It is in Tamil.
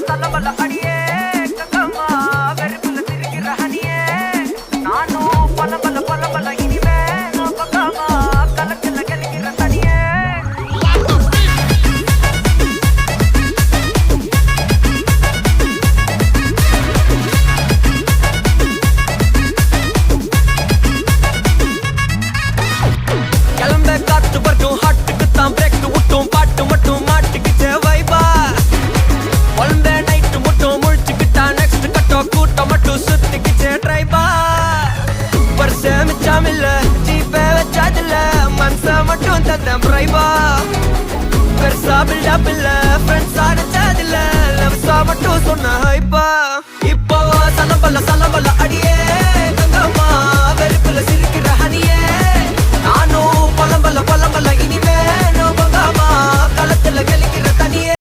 தலபல அடியே கங்கம்மா வெறுப்புல திரிகிற ஹனியே நானும் பல இனிமே நான் பக்காமா கலக்கல கலிக்கிற தனியே கிளம்ப காத்து வரட்டும் ஹாட்டுக்கு தான் பிரேக் விட்டும் பாட்டு மட்டும் மாட்டுக்கு வைபா ஒன்பே நைட்டு மட்டும் முழிச்சுக்கிட்டா நெக்ஸ்ட் கட்டோ கூட்டம் மட்டும் சுத்திக்கிச்சே ட்ரைபா வருஷ மிச்சாமில்ல ஜீப்பே வச்சாதில்ல மனச மட்டும் தந்தேன் பிரைபா பெருசா பில்டப் இல்ல